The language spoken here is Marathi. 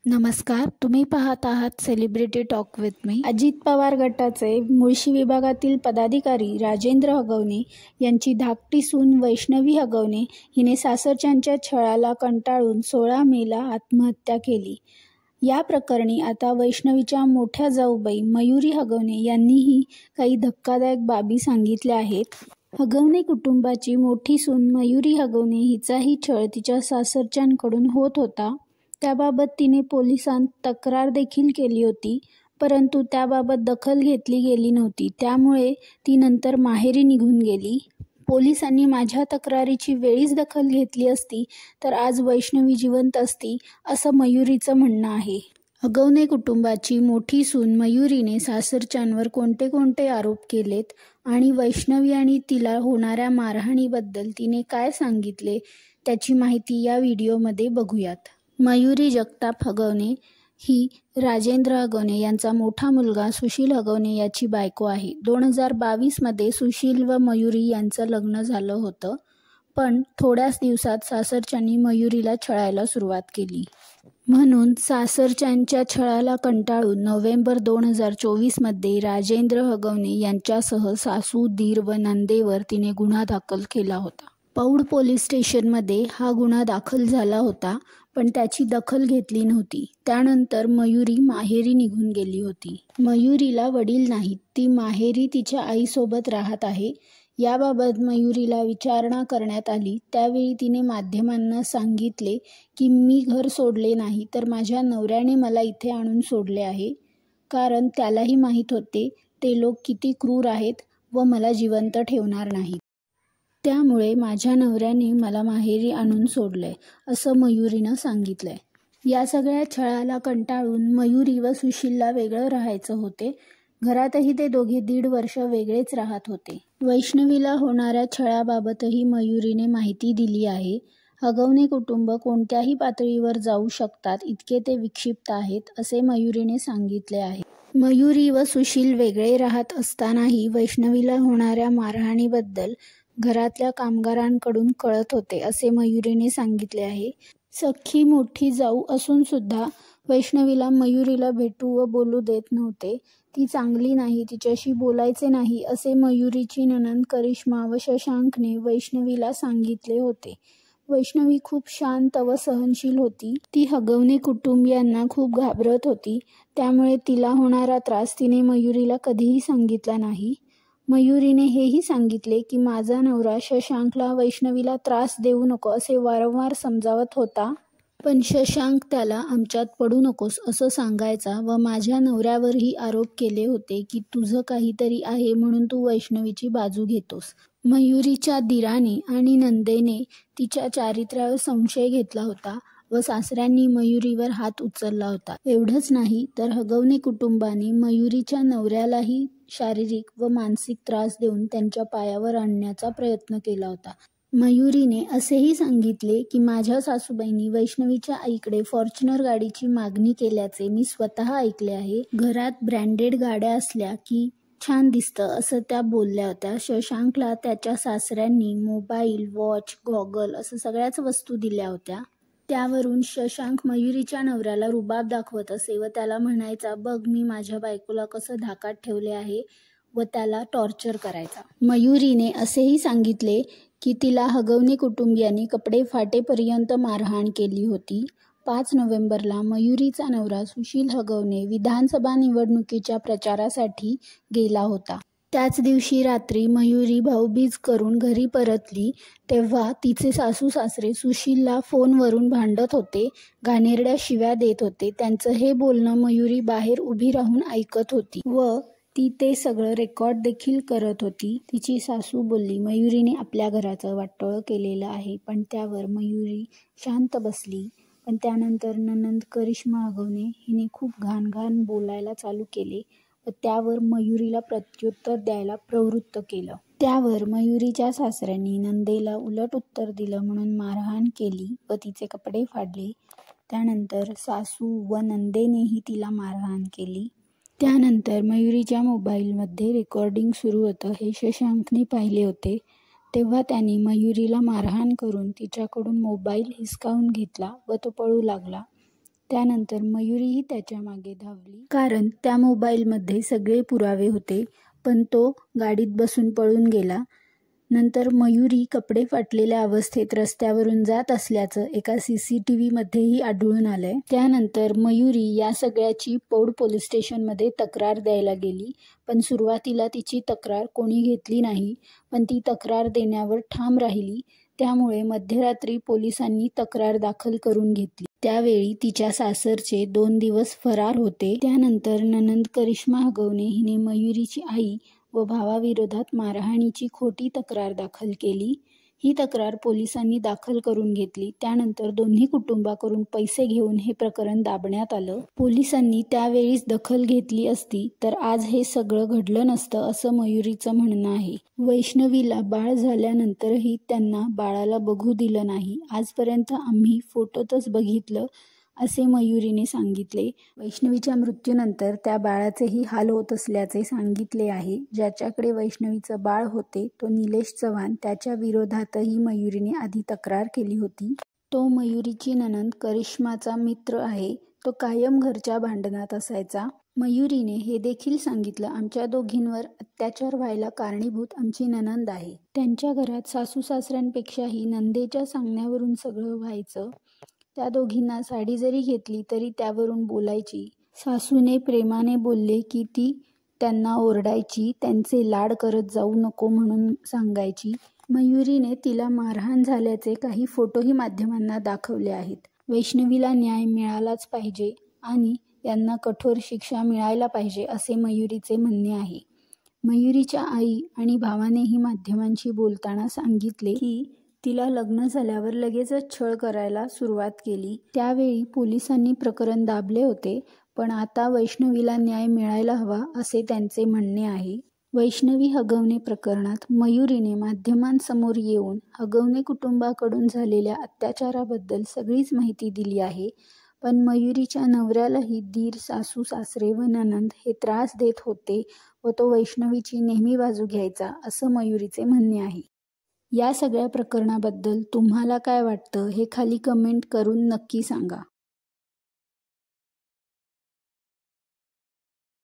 नमस्कार, तुम्ही पाहत आहात celebrity talk with me. Ajit Pawar गटाचे मुळशी विभागातील पदाधिकारी राजेंद्र हगवणे यांची धाकटी सून वैष्णवी हगवणे हिने सासरच्यांच्या छळाला कंटाळून 16 मेला आत्महत्या केली. या प्रकरणी आता वैष्णवीच्या मोठ्या जाऊबाई मयुरी हगवणे यांनीही काही धक्कादायक बाबी सांगितल्या आहेत. हगवणे कुटुंबाची मोठी सून मयुरी हगवणे हिचाही छळ तिच्या सासरच्यांकडून होत होता. त्याबाबत तिने पोलिसांत तक्रार देखील केली होती, परंतु त्याबाबत दखल घेतली गेली नव्हती. त्यामुळे ती नंतर माहेरी निघून गेली. पोलिसांनी माझ्या तक्रारीची वेळीच दखल घेतली असती तर आज वैष्णवी जिवंत असती, असं मयुरीचं म्हणणं आहे. हगवणे कुटुंबाची मोठी सून मयुरीने सासरच्यांवर कोणते कोणते आरोप केलेत आणि वैष्णवी आणि तिला होणाऱ्या मारहाणीबद्दल तिने काय सांगितले त्याची माहिती या व्हिडिओमध्ये बघूयात. मयुरी जगताप हगवणे ही राजेंद्र हगवणे यांचा मोठा मुलगा सुशील हगवणे याची बायको आहे. 2022मध्ये सुशील व मयुरी यांचं लग्न झालं होतं, पण थोड्याच दिवसात सासरच्यांनी मयुरीला छळायला सुरुवात केली. म्हणून सासरच्यांच्या छळाला कंटाळून नोव्हेंबर 2024मध्ये राजेंद्र हगवणे यांच्यासह सासू, दीर व नंदेवर तिने गुन्हा दाखल केला होता. पौड पोलीस स्टेशनमध्ये हा गुन्हा दाखल झाला होता, पण त्याची दखल घेतली नव्हती. त्यानंतर मयुरी माहेरी निघून गेली होती. मयुरीला वडील नाहीत, ती माहेरी तिच्या आईसोबत राहत आहे. याबाबत मयुरीला विचारणा करण्यात आली. त्यावेळी तिने माध्यमांना सांगितले की मी घर सोडले नाही, तर माझ्या नवऱ्याने मला इथे आणून सोडले आहे, कारण त्यालाही माहीत होते ते लोक किती क्रूर आहेत व मला जिवंत ठेवणार नाहीत. त्यामुळे माझ्या नवऱ्याने मला माहेरी आणून सोडलंय, असं मयुरीनं सांगितलंय. या सगळ्या छळाला कंटाळून मयुरी व सुशीलला वेगळं राहायचं होते. घरातही ते दोघे 1.5 वर्ष वेगळेच राहत होते. वैष्णवीला होणाऱ्या छळाबाबतही मयुरीने माहिती दिली आहे. हगवणे कुटुंब कोणत्याही पातळीवर जाऊ शकतात इतके ते विक्षिप्त आहेत, असे मयुरीने सांगितले आहे. मयुरी व सुशील वेगळे राहत असतानाही वैष्णवीला होणाऱ्या मारहाणीबद्दल घरातल्या कामगारांकडून कळत होते, असे मयुरीने सांगितले आहे. सख्खी मोठी जाऊ असून सुद्धा वैष्णवीला मयुरीला भेटू व बोलू देत नव्हते. ती चांगली नाही, तिच्याशी बोलायचे नाही, असे मयुरीची नणंद करिश्मा व शशांकने वैष्णवीला सांगितले होते. वैष्णवी खूप शांत व सहनशील होती. ती हगवणे कुटुंबियांना खूप घाबरत होती. त्यामुळे तिला होणारा त्रास तिने मयुरीला कधीही सांगितला नाही. मयुरीने हेही सांगितले की माझा नवरा शशांकला वैष्णवीला त्रास देऊ नको असे वारंवार समजावत होता, पण शशांक त्याला आमच्यात पडू नकोस असं सांगायचा व माझ्या नवऱ्यावरही आरोप केले होते की तुझं काहीतरी आहे म्हणून तू वैष्णवीची बाजू घेतोस. मयुरीच्या दीराने आणि नंदेने तिच्या चारित्र्यावर संशय घेतला होता व सासऱ्यांनी मयुरीवर हात उचलला होता. एवढंच नाही तर हगवणे कुटुंबाने मयुरीच्या नवऱ्यालाही शारीरिक व मानसिक त्रास देऊन त्यांच्या पायावर आणण्याचा प्रयत्न केला होता. मयुरीने असेही सांगितले की माझ्या सासूबाईंनी वैष्णवीच्या आईकडे फॉर्च्युनर गाडीची मागणी केल्याचे मी स्वतः ऐकले आहे. घरात ब्रँडेड गाड्या असल्या की छान दिसतं असं त्या बोलल्या होत्या. शशांकला त्याच्या सासऱ्यांनी मोबाईल, वॉच, गॉगल असं सगळ्याच वस्तू दिल्या होत्या. त्यावरून शशांक मयुरीच्या नवऱ्याला रुबाब दाखवत असे व त्याला म्हणायचा, बघ मी माझ्या बायकोला कसं धाकात ठेवले आहे, व त्याला टॉर्चर करायचा. मयुरीने असेही सांगितले की तिला हगवणे कुटुंबियांनी कपडे फाटेपर्यंत मारहाण केली होती. 5 नोव्हेंबरला मयुरीचा नवरा सुशील हगवणे विधानसभा निवडणुकीच्या प्रचारासाठी गेला होता. त्याच दिवशी रात्री मयुरी भाऊबीज करून घरी परतली तेव्हा तिचे सासू-सासरे सुशीलला फोनवरून भांडत होते, घाणेरड्या शिव्या देत होते. त्यांचं हे बोलणं मयुरी बाहेर उभी राहून ऐकत होती व ती ते सगळं रेकॉर्ड देखील करत होती. तिची सासू बोलली, मयुरीने आपल्या घराचं वाटोळं केलेलं आहे, पण त्यावर मयुरी शांत बसली. पण त्यानंतर नणंद करिश्मा हगवणे हिने खूप घाण बोलायला चालू केले व त्यावर मयुरीला प्रत्युत्तर द्यायला प्रवृत्त केलं. त्यावर मयुरीच्या सासऱ्यांनी नंदेला उलट उत्तर दिलं म्हणून मारहाण केली व तिचे कपडे फाडले. त्यानंतर सासू व नंदेनेही तिला मारहाण केली. त्यानंतर मयुरीच्या मोबाईलमध्ये रेकॉर्डिंग सुरू होतं हे शशांकने पाहिले होते. तेव्हा त्याने मयुरीला मारहाण करून तिच्याकडून मोबाईल हिसकावून घेतला व तो पळू लागला. त्यानंतर मयुरीही त्याच्या मागे धावली, कारण त्या मोबाईलमध्ये सगळे पुरावे होते. पण तो गाडीत बसून पळून गेला. नंतर मयुरी कपडे फाटलेल्या अवस्थेत रस्त्यावरून जात असल्याचं एका CCTVमध्येही आढळून आलंय. त्यानंतर मयुरी या सगळ्याची पौड पोलीस स्टेशनमध्ये तक्रार द्यायला गेली. पण सुरुवातीला तिची तक्रार कोणी घेतली नाही. पण ती तक्रार देण्यावर ठाम राहिली. त्यामुळे मध्यरात्री पोलिसांनी तक्रार दाखल करून घेतली. त्यावेळी तिच्या सासरचे 2 दिवस फरार होते. त्यानंतर नणंद करिश्मा हगवणे हिने मयुरीची आई व भावाविरोधात मारहाणीची खोटी तक्रार दाखल केली. ही तक्रार पोलिसांनी दाखल करून घेतली. त्यानंतर दोन्ही कुटुंबाकडून पैसे घेऊन हे प्रकरण दाबण्यात आलं. पोलिसांनी त्यावेळीच दखल घेतली असती तर आज हे सगळं घडलं नसतं, असं मयुरीचं म्हणणं आहे. वैष्णवीला बाळ झाल्यानंतरही त्यांना बाळाला बघू दिलं नाही. आजपर्यंत आम्ही फोटोतच बघितलं, असे मयुरीने सांगितले. वैष्णवीच्या मृत्यूनंतर त्या बाळाचेही हाल होत असल्याचे सांगितले आहे. ज्याच्याकडे वैष्णवीचं बाळ होते तो निलेश चव्हाण, त्याच्या विरोधातही मयुरीने आधी तक्रार केली होती. तो मयुरीची नणंद करिश्माचा मित्र आहे. तो कायम घरच्या भांडणात असायचा. मयुरीने हे देखील सांगितलं, आमच्या दोघींवर अत्याचार व्हायला कारणीभूत आमची नणंद आहे. त्यांच्या घरात सासू सासऱ्यांपेक्षाही नंदेच्या सांगण्यावरून सगळं व्हायचं. त्या दोघींना साडी जरी घेतली तरी त्यावरून बोलायची. सासूने प्रेमाने बोलले की ती त्यांना ओरडायची, त्यांचे लाड करत जाऊ नको म्हणून सांगायची. मयुरीने तिला मारहाण झाल्याचे काही फोटोही माध्यमांना दाखवले आहेत. वैष्णवीला न्याय मिळालाच पाहिजे आणि यांना कठोर शिक्षा मिळायला पाहिजे, असे मयुरीचे म्हणणे आहे. मयुरीच्या आई आणि भावानेही माध्यमांशी बोलताना सांगितले की तिला लग्न झाल्यावर लगेचच छळ करायला सुरुवात केली. त्यावेळी पोलिसांनी प्रकरण दाबले होते. पण आता वैष्णवीला न्याय मिळायला हवा, असे त्यांचे म्हणणे आहे. वैष्णवी हगवणे प्रकरणात मयुरीने माध्यमांसमोर येऊन हगवणे कुटुंबाकडून झालेल्या अत्याचाराबद्दल सगळीच माहिती दिली आहे. पण मयुरीच्या नवऱ्यालाही दीर, सासू सासरे व नणंद हे त्रास देत होते व तो वैष्णवीची नेहमी बाजू घ्यायचा, असं मयुरीचे म्हणणे आहे. या सगळ्या प्रकरणाबद्दल तुम्हाला काय वाटतं हे खाली कमेंट करून नक्की सांगा.